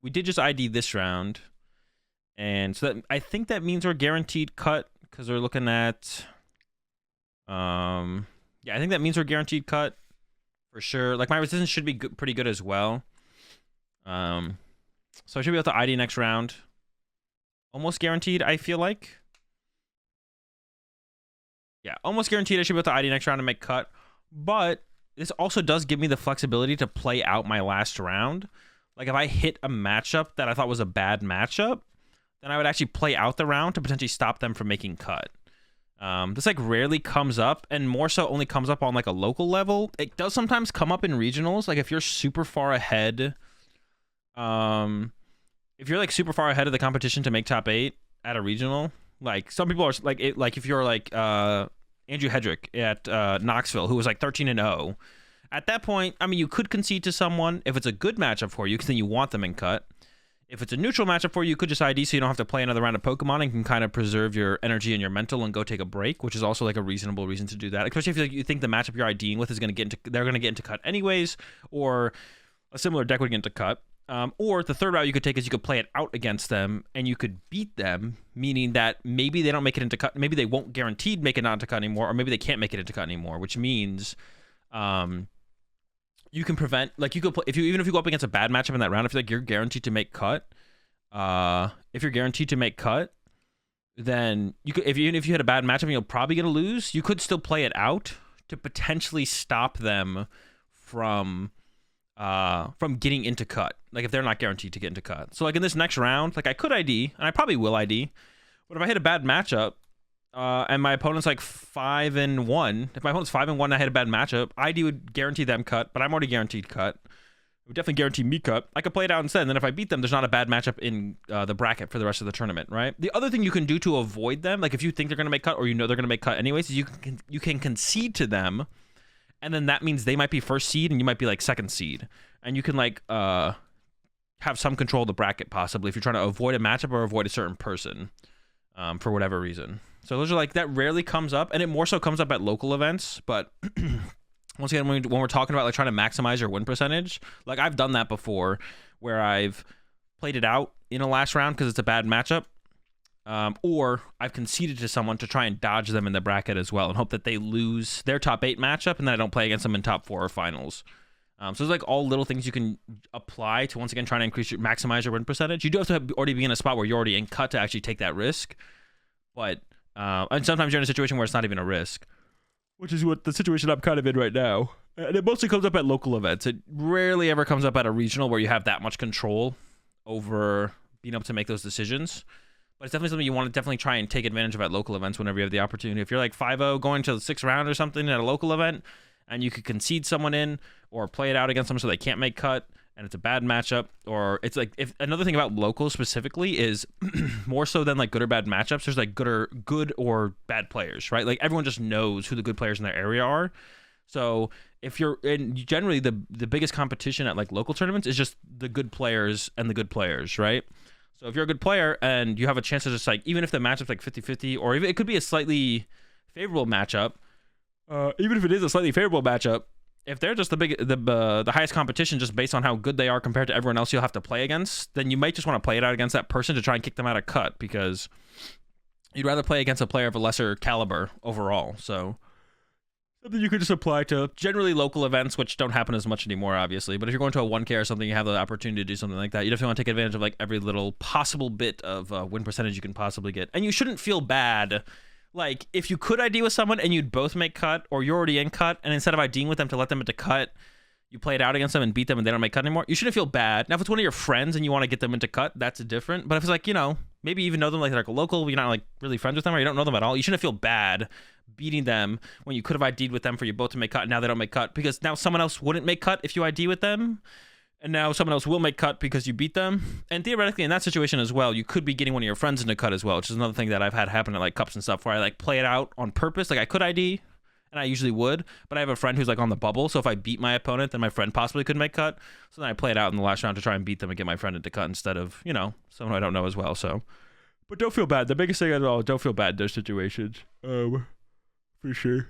we did just ID this round. And so that, I think that means we're guaranteed cut because we're looking at, yeah, I think that means we're guaranteed cut for sure. Like my resistance should be good, pretty good as well. So I should be able to ID next round. Almost guaranteed, I feel like. Yeah, almost guaranteed I should be able to ID next round and make cut. But this also does give me the flexibility to play out my last round. Like if I hit a matchup that I thought was a bad matchup, then I would actually play out the round to potentially stop them from making cut. This like rarely comes up, and more so only comes up on like a local level. It does sometimes come up in regionals, like if you're super far ahead. If you're like super far ahead of the competition to make top 8 at a regional, like some people are like it, like if you're like Andrew Hedrick at Knoxville, who was like 13-0. At that point, I mean, you could concede to someone if it's a good matchup for you, because then you want them in cut. If it's a neutral matchup for you, you could just ID so you don't have to play another round of Pokemon and can kind of preserve your energy and your mental and go take a break, which is also like a reasonable reason to do that. Especially if you think the matchup you're IDing with is going to get into, they're going to get into cut anyways, or a similar deck would get into cut. Or the third route you could take is you could play it out against them and you could beat them, meaning that maybe they don't make it into cut, maybe they won't guaranteed make it not into cut anymore, or maybe they can't make it into cut anymore, which means you can prevent, like you could play, even if you go up against a bad matchup in that round, I feel like you're guaranteed to make cut. If you're guaranteed to make cut, then you could, even if you had a bad matchup and you're probably going to lose, you could still play it out to potentially stop them from getting into cut. Like if they're not guaranteed to get into cut. So like in this next round, like I could ID, and I probably will ID, but if I hit a bad matchup, and my opponent's like 5-1, if my opponent's 5-1 and I hit a bad matchup, ID would guarantee them cut, but I'm already guaranteed cut. It would definitely guarantee me cut. I could play it out instead, and then if I beat them, there's not a bad matchup in the bracket for the rest of the tournament, right? The other thing you can do to avoid them, like if you think they're going to make cut or you know they're going to make cut anyways, is you can concede to them, and then that means they might be first seed and you might be like second seed, and you can like have some control of the bracket possibly if you're trying to avoid a matchup or avoid a certain person for whatever reason. So those are like, that rarely comes up, and it more so comes up at local events, but once again, when we're talking about like trying to maximize your win percentage, like I've done that before where I've played it out in a last round because it's a bad matchup, or I've conceded to someone to try and dodge them in the bracket as well and hope that they lose their top 8 matchup and then I don't play against them in top 4 or finals. So there's like all little things you can apply to, once again, trying to maximize your win percentage. You do have to already be in a spot where you're already in cut to actually take that risk, but and sometimes you're in a situation where it's not even a risk, which is what the situation I'm kind of in right now. And it mostly comes up at local events. It rarely ever comes up at a regional where you have that much control over being able to make those decisions. But it's definitely something you want to definitely try and take advantage of at local events whenever you have the opportunity. If you're like 5-0 going to the 6th round or something at a local event, and you could concede someone in or play it out against them so they can't make cut, and it's a bad matchup, or it's like, if another thing about locals specifically is more so than like good or bad matchups, there's like good or bad players, right? Like everyone just knows who the good players in their area are. So if you're in, generally the biggest competition at like local tournaments is just the good players and the good players, right? So if you're a good player and you have a chance to just like, even if the matchup's like 50-50, or even it could be a slightly favorable matchup, even if it is a slightly favorable matchup, if they're just the highest competition just based on how good they are compared to everyone else you'll have to play against, then you might just want to play it out against that person to try and kick them out of cut, because you'd rather play against a player of a lesser caliber overall. So something you could just apply to generally local events, which don't happen as much anymore, obviously. But if you're going to a 1K or something, you have the opportunity to do something like that. You definitely want to take advantage of like every little possible bit of win percentage you can possibly get. And you shouldn't feel bad. Like, if you could ID with someone and you'd both make cut, or you're already in cut, and instead of IDing with them to let them into cut, you play it out against them and beat them and they don't make cut anymore, you shouldn't feel bad. Now, if it's one of your friends and you want to get them into cut, that's different. But if it's like, you know, maybe you even know them like they're like a local, you're not like really friends with them, or you don't know them at all, you shouldn't feel bad beating them when you could have ID'd with them for you both to make cut, and now they don't make cut, because now someone else wouldn't make cut if you ID with them. And now someone else will make cut because you beat them. And theoretically, in that situation as well, you could be getting one of your friends into cut as well, which is another thing that I've had happen at like cups and stuff, where I like play it out on purpose. Like I could ID, and I usually would, but I have a friend who's like on the bubble. So if I beat my opponent, then my friend possibly could make cut. So then I play it out in the last round to try and beat them and get my friend into cut instead of, you know, someone I don't know as well. So, but don't feel bad. The biggest thing at all, don't feel bad in those situations. For sure.